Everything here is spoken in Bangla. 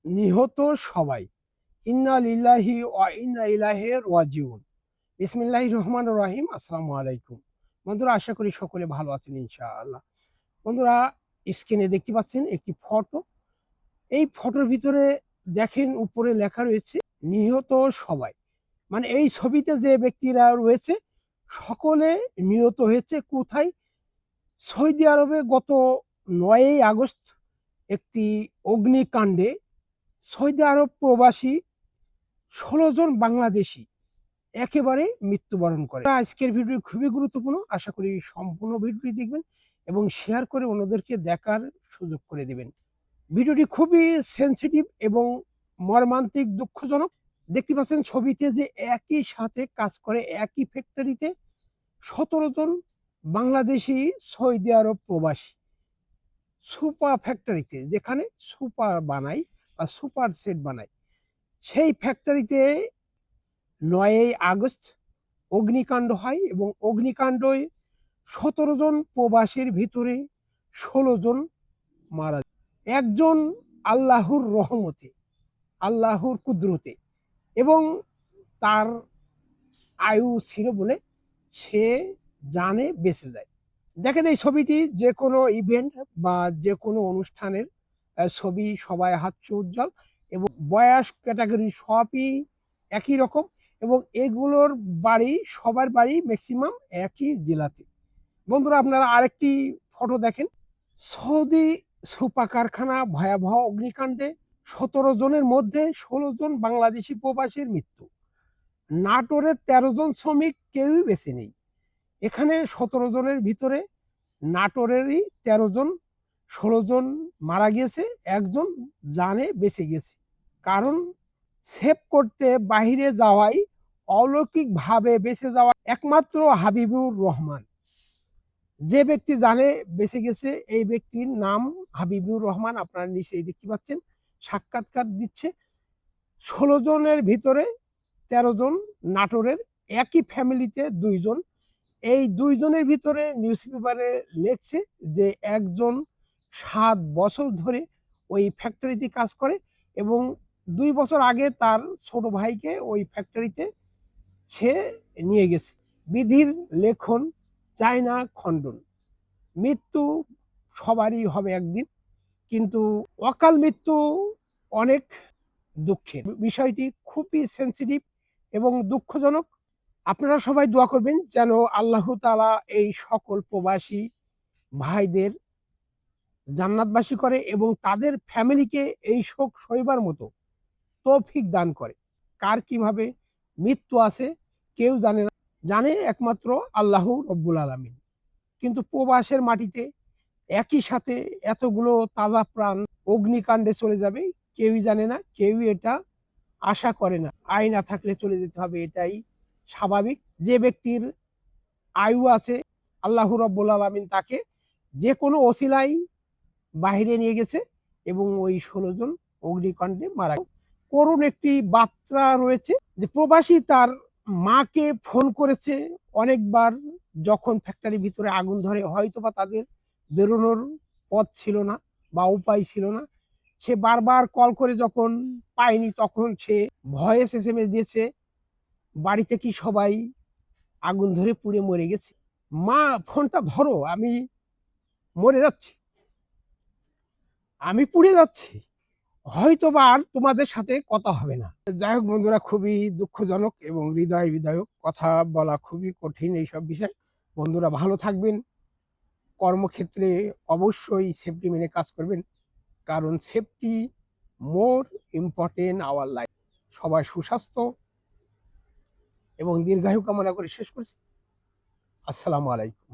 নিহত সবাই। ইন্না লিল্লাহি ওয়া ইন্না ইলাইহি রাজিউন। বিসমিল্লাহির রহমানির রহিম। আসসালামু আলাইকুম। বন্ধুরা, আশা করি সকলে ভালো আছেন ইনশাআল্লাহ। বন্ধুরা, স্ক্রিনে দেখতে পাচ্ছেন একটি ফটো। এই ফটোর ভিতরে দেখেন উপরে লেখা রয়েছে নিহত সবাই। মানে এই ছবিতে যে ব্যক্তিরা রয়েছে সকলে নিহত হয়েছে কোথায়? সৌদি আরবে গত ৯ই আগস্ট একটি অগ্নিকাণ্ডে সৌদি আরব প্রবাসী ১৬ জন বাংলাদেশি একেবারে মৃত্যুবরণ করে। আজকের ভিডিও খুবই গুরুত্বপূর্ণ, আশা করি সম্পূর্ণ ভিডিওটি দেখবেন এবং শেয়ার করে অন্যদেরকে দেখার সুযোগ করে দেবেন। ভিডিওটি খুবই সেন্সিটিভ এবং মর্মান্তিক, দুঃখজনক। দেখতে পাচ্ছেন ছবিতে যে একই সাথে কাজ করে একই ফ্যাক্টরিতে ১৭ জন বাংলাদেশি সৌদি আরব প্রবাসী সুপার ফ্যাক্টরিতে, যেখানে সুপার বানায় বা সুপার সেট বানায়, সেই ফ্যাক্টরিতে ৯ই আগস্ট অগ্নিকাণ্ড হয় এবং অগ্নিকাণ্ডে ১৭ জন প্রবাসীর ভিতরে ১৬ জন মারা যায়। একজন আল্লাহর রহমতে, আল্লাহর কুদরতে এবং তার আয়ু ছিল বলে সে জানে বেঁচে যায়। দেখেন এই ছবিটি যে কোনো ইভেন্ট বা যে কোনো অনুষ্ঠানের ছবি, সবাই হাস্য উজ্জ্বল এবং বয়স ক্যাটাগরি সবই একই রকম এবং এগুলোর বাড়ি, সবার বাড়ি ম্যাক্সিমাম একই জেলাতে। বন্ধুরা, আপনারা আরেকটি ফটো দেখেন। সৌদি সুপা কারখানা ভয়াবহ অগ্নিকাণ্ডে ১৭ জনের মধ্যে ১৬ জন বাংলাদেশি প্রবাসীর মৃত্যু। নাটোরের ১৩ জন শ্রমিক কেউই বেঁচে নেই। এখানে ১৭ জনের ভিতরে নাটোরেরই ১৩ জন, ১৬ জন মারা গিয়েছে, একজন জানে বেঁচে গেছে। কারণ সেভ করতে বাহিরে যাওয়াই, অলৌকিকভাবে বেঁচে যাওয়া একমাত্র হাবিবুর রহমান। যে ব্যক্তি জানে বেঁচে গেছে এই ব্যক্তির নাম হাবিবুর রহমান। আপনারা নিচেই দেখতে পাচ্ছেন সাক্ষাৎকার দিচ্ছে। ১৬ জনের ভিতরে ১৩ জন নাটোরের, একই ফ্যামিলিতে ২ জন। এই ২ জনের ভিতরে নিউজ পেপারে লেখছে যে একজন ৭ বছর ধরে ওই ফ্যাক্টরিতে কাজ করে এবং ২ বছর আগে তার ছোট ভাইকে ওই ফ্যাক্টরিতে সে নিয়ে গেছে। বিধির লেখন চায় না খণ্ডন। মৃত্যু সবারই হবে একদিন, কিন্তু অকাল মৃত্যু অনেক দুঃখের। বিষয়টি খুবই সেন্সিটিভ এবং দুঃখজনক। আপনারা সবাই দোয়া করবেন যেন আল্লাহ তাআলা এই সকল প্রবাসী ভাইদের জান্নাতবাসী করে এবং তাদের ফ্যামিলিকে এই শোক সইবার মতো তৌফিক দান করে। কার কিভাবে মৃত্যু আছে কেউ জানে না, জানে একমাত্র আল্লাহ রব্বুল আলামিন। কিন্তু প্রবাসের মাটিতে একই সাথে এতগুলো তাজা প্রাণ অগ্নিকাণ্ডে চলে যাবে কেউই জানে না, কেউই এটা আশা করে না। আয় না থাকলে চলে যেতে হবে, এটাই স্বাভাবিক। যে ব্যক্তির আয়ু আছে, আল্লাহ রব্বুল আলামিন তাকে যে কোনো ওসিলায় বাহিরে নিয়ে গেছে এবং ওই ১৬ জন অগ্নিকাণ্ডে মারা গেছে। করুণ একটি বার্তা রয়েছে যে প্রবাসী তার মাকে ফোন করেছে অনেকবার, যখন ফ্যাক্টরির ভিতরে আগুন ধরে হয়তোবা তাদের বেরোনোর পথ ছিল না বা উপায় ছিল না। সে বারবার কল করে যখন পায়নি তখন সে ভয়েস এসএমএস দিয়েছে, বাড়িতে কি সবাই আগুন ধরে পুড়ে মরে গেছে? মা, ফোনটা ধরো, আমি মরে যাচ্ছি, আমি পুড়ে যাচ্ছি, হয়তোবা আর তোমাদের সাথে কথা হবে না। যাই হোক বন্ধুরা, খুবই দুঃখজনক এবং হৃদয় বিদায়ক। কথা বলা খুবই কঠিন এইসব বিষয়। বন্ধুরা, ভালো থাকবেন। কর্মক্ষেত্রে অবশ্যই সেফটি মেনে কাজ করবেন, কারণ safety more important our life. সবাই সুস্বাস্থ্য এবং দীর্ঘায়ু কামনা করে শেষ করছি। আসসালামু আলাইকুম।